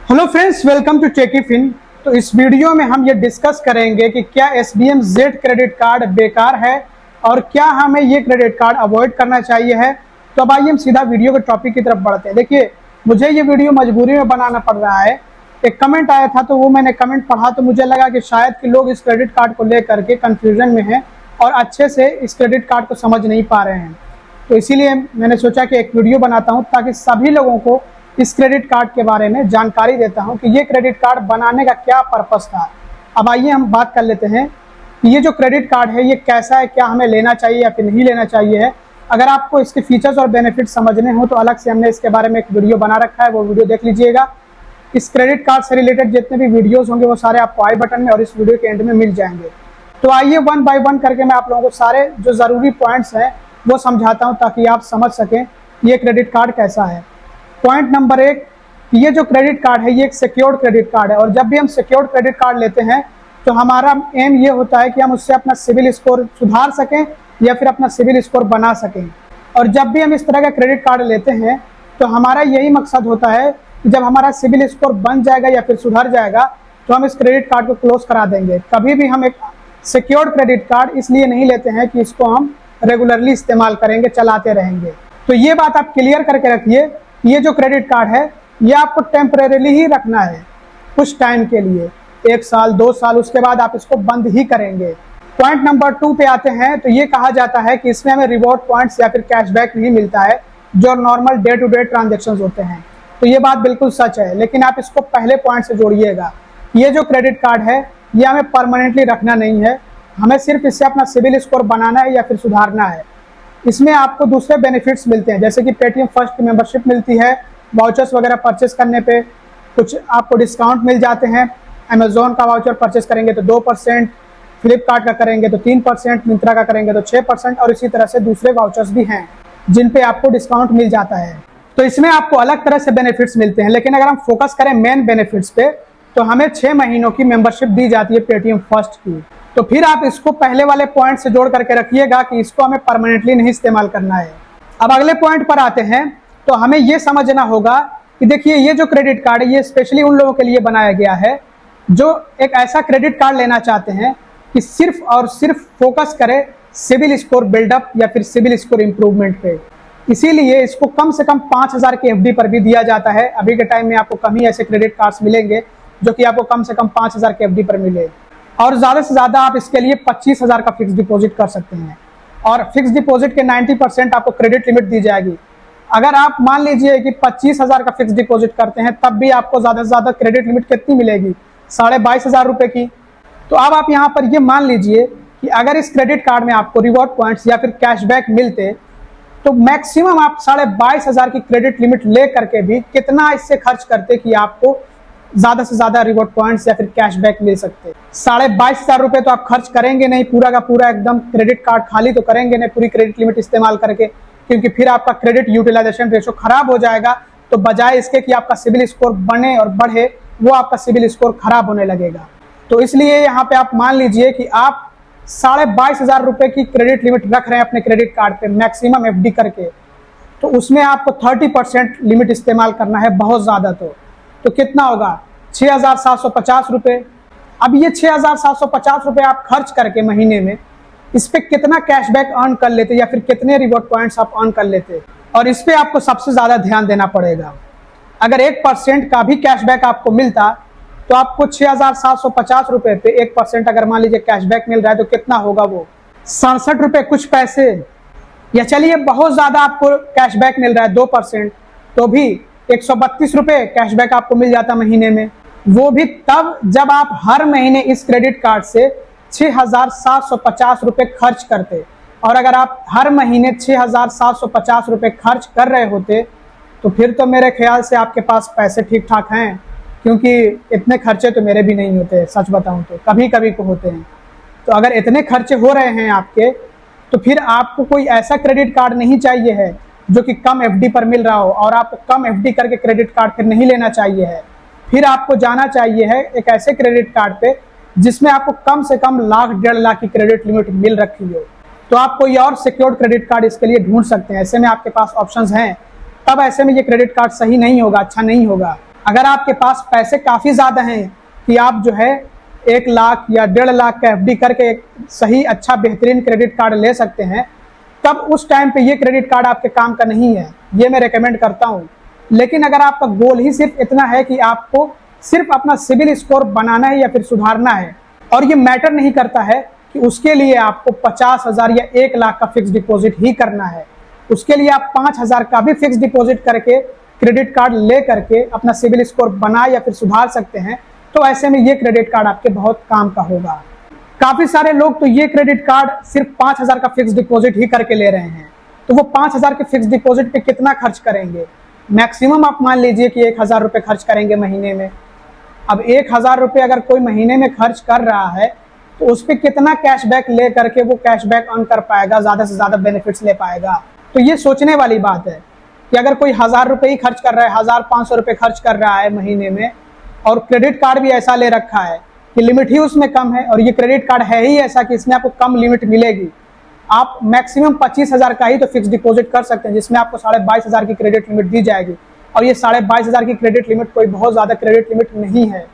Hello friends, welcome to Techyfin. तो इस video में हम ये डिस्कस करेंगे कि क्या SBM Z क्रेडिट कार्ड बेकार है और क्या हमें ये क्रेडिट कार्ड अवॉइड करना चाहिए है। तो अब आइए हम सीधा वीडियो के टॉपिक की तरफ बढ़ते हैं। देखिए, मुझे ये वीडियो मजबूरी में बनाना पड़ रहा है। एक कमेंट आया था तो वो मैंने कमेंट पढ़ा तो मुझे लगा कि शायद कि लोग इस क्रेडिट कार्ड को लेकर के कन्फ्यूजन में हैं और अच्छे से इस क्रेडिट कार्ड को समझ नहीं पा रहे हैं। तो इसीलिए मैंने सोचा कि एक वीडियो बनाता हूँ ताकि सभी लोगों को इस क्रेडिट कार्ड के बारे में जानकारी देता हूं कि ये क्रेडिट कार्ड बनाने का क्या पर्पस था। अब आइए हम बात कर लेते हैं कि ये जो क्रेडिट कार्ड है ये कैसा है, क्या हमें लेना चाहिए या फिर नहीं लेना चाहिए है। अगर आपको इसके फीचर्स और बेनिफिट समझने हो तो अलग से हमने इसके बारे में एक वीडियो बना रखा है, वो वीडियो देख लीजिएगा। इस क्रेडिट कार्ड से रिलेटेड जितने भी वीडियोज होंगे वो सारे आपको आई बटन में और इस वीडियो के एंड में मिल जाएंगे। तो आइए वन बाय वन करके मैं आप लोगों को सारे जो ज़रूरी पॉइंट्स हैं वो समझाता हूँ ताकि आप समझ सकें ये क्रेडिट कार्ड कैसा है। पॉइंट नंबर 1, ये जो क्रेडिट कार्ड है ये एक सिक्योर्ड क्रेडिट कार्ड है और जब भी हम सिक्योर्ड क्रेडिट कार्ड लेते हैं तो हमारा एम ये होता है कि हम उससे अपना सिविल स्कोर सुधार सकें या फिर अपना सिविल स्कोर बना सकें। और जब भी हम इस तरह का क्रेडिट कार्ड लेते हैं तो हमारा यही मकसद होता है कि जब हमारा सिविल स्कोर बन जाएगा या फिर सुधर जाएगा तो हम इस क्रेडिट कार्ड को क्लोज करा देंगे। कभी भी हम एक सिक्योर्ड क्रेडिट कार्ड इसलिए नहीं लेते हैं कि इसको हम रेगुलरली इस्तेमाल करेंगे, चलाते रहेंगे। तो ये बात आप क्लियर करके रखिए, ये जो क्रेडिट कार्ड है ये आपको टेम्परेरीली ही रखना है, कुछ टाइम के लिए, 1 साल 2 साल, उसके बाद आप इसको बंद ही करेंगे। पॉइंट नंबर 2 पे आते हैं तो ये कहा जाता है कि इसमें हमें रिवॉर्ड पॉइंट्स या फिर कैशबैक नहीं मिलता है जो normal day to day transaction होते हैं। तो ये बात बिल्कुल सच है, लेकिन आप इसको पहले पॉइंट से जोड़िएगा। ये जो क्रेडिट कार्ड है ये हमें परमानेंटली रखना नहीं है, हमें सिर्फ इससे अपना सिविल स्कोर बनाना है या फिर सुधारना है। इसमें आपको दूसरे बेनिफिट्स मिलते हैं जैसे कि पेटीएम फर्स्ट की मेंबरशिप मिलती है, वाउचर्स वगैरह परचेस करने पे कुछ आपको डिस्काउंट मिल जाते हैं। अमेजोन का वाउचर परचेस करेंगे तो 2%, फ्लिपकार्ट का करेंगे तो 3%, मिंत्रा का करेंगे तो 6% और इसी तरह से दूसरे वाउचर्स भी हैं जिन पे आपको डिस्काउंट मिल जाता है। तो इसमें आपको अलग तरह से बेनिफिट्स मिलते हैं, लेकिन अगर हम फोकस करें मेन बेनिफिट्स पे तो हमें 6 महीनों की मेंबरशिप दी जाती है पेटीएम फर्स्ट की। तो फिर आप इसको पहले वाले पॉइंट से जोड़ करके रखिएगा कि इसको हमें परमानेंटली नहीं इस्तेमाल करना है। अब अगले पॉइंट पर आते हैं तो हमें ये समझना होगा कि देखिए ये जो क्रेडिट कार्ड है ये स्पेशली उन लोगों के लिए बनाया गया है जो एक ऐसा क्रेडिट कार्ड लेना चाहते हैं कि सिर्फ और सिर्फ फोकस करे सिविल स्कोर बिल्डअप या फिर सिविल स्कोर इंप्रूवमेंट पे। इसीलिए इसको कम से कम 5000 के FD पर भी दिया जाता है। अभी के टाइम में आपको कम ही ऐसे क्रेडिट कार्ड्स मिलेंगे जो कि आपको कम से कम 5000 के FD पर मिले, और ज़्यादा से ज़्यादा आप इसके लिए 25,000 का फिक्स डिपॉजिट कर सकते हैं और फिक्स डिपॉजिट के 90% आपको क्रेडिट लिमिट दी जाएगी। अगर आप मान लीजिए कि 25,000 का फिक्स डिपॉजिट करते हैं तब भी आपको ज़्यादा से ज़्यादा क्रेडिट लिमिट कितनी मिलेगी, 22,500 रुपये की। तो अब आप यहाँ पर ये मान लीजिए कि अगर इस क्रेडिट कार्ड में आपको रिवॉर्ड पॉइंट्स या फिर कैशबैक मिलते तो मैक्सिमम आप 22,500 की क्रेडिट लिमिट ले करके भी कितना इससे खर्च करते कि आपको ज्यादा से ज्यादा रिवॉर्ड पॉइंट्स या फिर कैशबैक मिल सकते। 22,500 रुपये तो आप खर्च करेंगे नहीं, पूरा का पूरा एकदम क्रेडिट कार्ड खाली तो करेंगे नहीं पूरी क्रेडिट लिमिट इस्तेमाल करके, क्योंकि फिर आपका क्रेडिट यूटिलाइजेशन रेशो खराब हो जाएगा। तो बजाय इसके कि आपका सिविल स्कोर बने और बढ़े, वो आपका सिविल स्कोर खराब होने लगेगा। तो इसलिए यहाँ पे आप मान लीजिए कि आप 22,500 रुपये की क्रेडिट लिमिट रख रहे हैं अपने क्रेडिट कार्ड पे मैक्सिमम FD करके, तो उसमें आपको 30% लिमिट इस्तेमाल करना है बहुत ज़्यादा। तो कितना होगा, 6,750 रुपये। अब ये 6,750 रुपये आप खर्च करके महीने में इस पर कितना कैशबैक अर्न कर लेते या फिर कितने रिवॉर्ड पॉइंट्स आप अर्न कर लेते, और इस पर आपको सबसे ज़्यादा ध्यान देना पड़ेगा। अगर 1% का भी कैशबैक आपको मिलता तो आपको 6,750 रुपये पे 1% अगर मान लीजिए कैशबैक मिल रहा है तो कितना होगा, वो 67 रुपये कुछ पैसे, या चलिए बहुत ज़्यादा आपको कैशबैक मिल रहा है 2%, तो भी 132 रुपये कैशबैक आपको मिल जाता महीने में। वो भी तब जब आप हर महीने इस क्रेडिट कार्ड से 6,750 रुपये खर्च करते, और अगर आप हर महीने 6,750 रुपये खर्च कर रहे होते तो फिर तो मेरे ख्याल से आपके पास पैसे ठीक ठाक हैं, क्योंकि इतने खर्चे तो मेरे भी नहीं होते, सच बताऊं तो कभी कभी को होते हैं। तो अगर इतने खर्चे हो रहे हैं आपके तो फिर आपको कोई ऐसा क्रेडिट कार्ड नहीं चाहिए है जो कि कम FD पर मिल रहा हो, और आपको कम FD करके क्रेडिट कार्ड फिर नहीं लेना चाहिए है। फिर आपको जाना चाहिए है एक ऐसे क्रेडिट कार्ड पे जिसमें आपको कम से कम 1,00,000 1.5 लाख की क्रेडिट लिमिट मिल रखी हो। तो आप कोई और सिक्योर्ड क्रेडिट कार्ड इसके लिए ढूंढ सकते हैं, ऐसे में आपके पास ऑप्शंस हैं। तब ऐसे में ये क्रेडिट कार्ड सही नहीं होगा, अच्छा नहीं होगा। अगर आपके पास पैसे काफ़ी ज़्यादा हैं कि आप जो है 1 लाख या 1.5 लाख का एफडी करके एक सही अच्छा बेहतरीन क्रेडिट कार्ड ले सकते हैं, तब उस टाइम पे ये क्रेडिट कार्ड आपके काम का नहीं है, ये मैं रेकमेंड करता हूँ। लेकिन अगर आपका गोल ही सिर्फ इतना है कि आपको सिर्फ अपना सिबिल स्कोर बनाना है या फिर सुधारना है, और ये मैटर नहीं करता है कि उसके लिए आपको 50,000 या 1 लाख का फिक्स डिपॉजिट ही करना है, उसके लिए आप 5,000 का भी फिक्स डिपॉजिट करके क्रेडिट कार्ड ले करके अपना सिबिल स्कोर बना या फिर सुधार सकते हैं। तो ऐसे में ये क्रेडिट कार्ड आपके बहुत काम का होगा। काफ़ी सारे लोग तो ये क्रेडिट कार्ड सिर्फ 5,000 का फिक्स डिपॉजिट ही करके ले रहे हैं, तो वो 5,000 के फिक्स डिपॉजिट पे कितना खर्च करेंगे? मैक्सिमम आप मान लीजिए कि 1,000 रुपये खर्च करेंगे महीने में। अब 1,000 रुपये अगर कोई महीने में खर्च कर रहा है तो उस पर कितना कैशबैक ले करके वो कैशबैक अर्न कर पाएगा, ज़्यादा से ज़्यादा बेनिफिट्स ले पाएगा? तो ये सोचने वाली बात है कि अगर कोई 1,000 रुपये ही खर्च कर रहा है, 1,500 रुपये खर्च कर रहा है महीने में, और क्रेडिट कार्ड भी ऐसा ले रखा है कि लिमिट ही उसमें कम है, और ये क्रेडिट कार्ड है ही ऐसा कि इसमें आपको कम लिमिट मिलेगी, आप मैक्सिमम 25,000 का ही तो फिक्स डिपॉजिट कर सकते हैं, जिसमें आपको 22,500 की क्रेडिट लिमिट दी जाएगी। और ये 22,500 की क्रेडिट लिमिट कोई बहुत ज़्यादा क्रेडिट लिमिट नहीं है।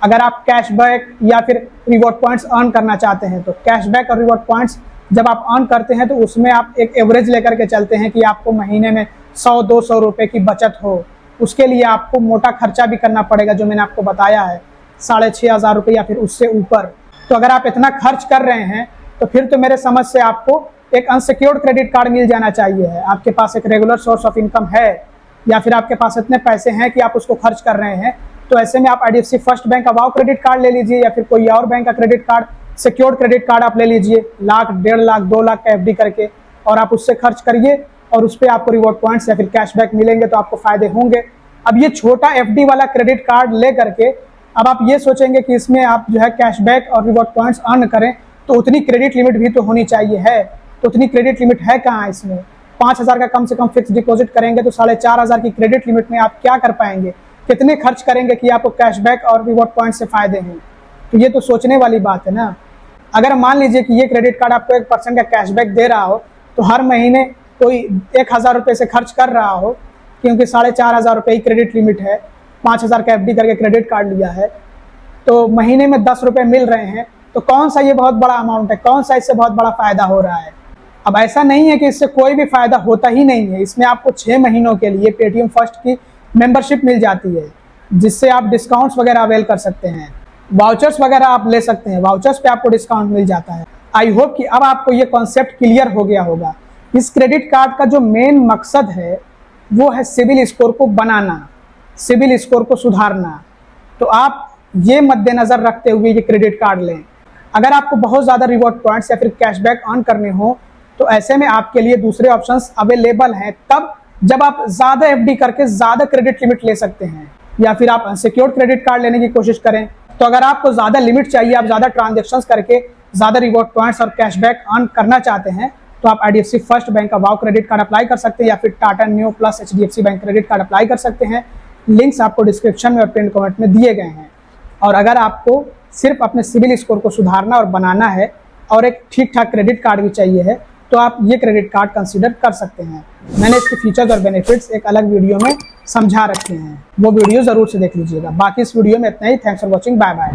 अगर आप कैशबैक या फिर रिवॉर्ड पॉइंट्स अर्न करना चाहते हैं, तो कैशबैक और रिवॉर्ड पॉइंट्स जब आप अर्न करते हैं तो उसमें आप एक एवरेज लेकर के चलते हैं कि आपको महीने में 100-200 रुपये की बचत हो। उसके लिए आपको मोटा खर्चा भी करना पड़ेगा, जो मैंने आपको बताया है 6,500 रुपये या फिर उससे ऊपर। तो अगर आप इतना खर्च कर रहे हैं तो फिर तो मेरे समझ से आपको एक अनसिक्योर्ड क्रेडिट कार्ड मिल जाना चाहिए है। आपके पास एक रेगुलर सोर्स ऑफ इनकम है, या फिर आपके पास इतने पैसे हैं कि आप उसको खर्च कर रहे हैं, तो ऐसे में आप IDFC फर्स्ट बैंक का वाव क्रेडिट कार्ड ले लीजिए, या फिर कोई और बैंक का credit card, secured credit card आप ले लीजिए, लाख, 1.5 लाख, 2 लाख का एफडी करके, और आप उससे खर्च करिए और उस पर आपको रिवॉर्ड पॉइंट्स या फिर कैशबैक मिलेंगे, तो आपको फायदे होंगे। अब ये छोटा एफडी वाला क्रेडिट कार्ड ले करके अब आप ये सोचेंगे कि इसमें आप जो है कैशबैक और रिवॉर्ड पॉइंट्स अर्न करें, तो उतनी क्रेडिट लिमिट भी तो होनी चाहिए है। तो उतनी क्रेडिट लिमिट है कहाँ इसमें? 5,000 का कम से कम फिक्स डिपॉजिट करेंगे तो 4,500 की क्रेडिट लिमिट में आप क्या कर पाएंगे? कितने खर्च करेंगे कि आपको कैशबैक और रिवॉर्ड पॉइंट से फायदे हैं? तो ये तो सोचने वाली बात है ना। अगर मान लीजिए कि ये क्रेडिट कार्ड आपको 1% का कैशबैक दे रहा हो, तो हर महीने कोई 1,000 रुपये से खर्च कर रहा हो, क्योंकि 4,500 रुपये ही क्रेडिट लिमिट है, 5,000 का एफडी करके क्रेडिट कार्ड लिया है, तो महीने में 10 रुपये मिल रहे हैं, तो कौन सा ये बहुत बड़ा अमाउंट है? कौन सा इससे बहुत बड़ा फायदा हो रहा है? अब ऐसा नहीं है कि इससे कोई भी फायदा होता ही नहीं है। इसमें आपको 6 महीनों के लिए पेटीएम फर्स्ट की मेंबरशिप मिल जाती है, जिससे आप डिस्काउंट्स वगैरह अवेल कर सकते हैं, वाउचर्स वगैरह आप ले सकते हैं, वाउचर्स पे आपको डिस्काउंट मिल जाता है। आई होप कि अब आपको ये कॉन्सेप्ट क्लियर हो गया होगा। इस क्रेडिट कार्ड का जो मेन मकसद है वो है सिबिल स्कोर को बनाना, सिबिल स्कोर को सुधारना। तो आप ये मद्देनजर रखते हुए ये क्रेडिट कार्ड लें। अगर आपको बहुत ज़्यादा रिवॉर्ड पॉइंट्स या फिर कैशबैक अर्न करने हो, तो ऐसे में आपके लिए दूसरे ऑप्शंस अवेलेबल हैं, तब जब आप ज़्यादा एफडी करके ज़्यादा क्रेडिट लिमिट ले सकते हैं, या फिर आप अनसिक्योर्ड क्रेडिट कार्ड लेने की कोशिश करें। तो अगर आपको ज़्यादा लिमिट चाहिए, आप ज़्यादा ट्रांजेक्शन्स करके ज़्यादा रिवॉर्ड पॉइंट्स और कैशबैक अर्न करना चाहते हैं, तो आप IDFC फर्स्ट बैंक का वाव क्रेडिट कार्ड अप्लाई कर सकते हैं, या फिर Tata new plus HDFC bank credit card apply कर सकते हैं। लिंक्स आपको डिस्क्रिप्शन में और पिन कमेंट में दिए गए हैं। और अगर आपको सिर्फ अपने सिबिल स्कोर को सुधारना और बनाना है, और एक ठीक ठाक क्रेडिट कार्ड भी चाहिए है, तो आप ये क्रेडिट कार्ड कंसीडर कर सकते हैं। मैंने इसके फीचर्स और बेनिफिट्स एक अलग वीडियो में समझा रखे हैं, वो वीडियो ज़रूर से देख लीजिएगा। बाकी इस वीडियो में इतना ही। Thanks for watching, bye bye.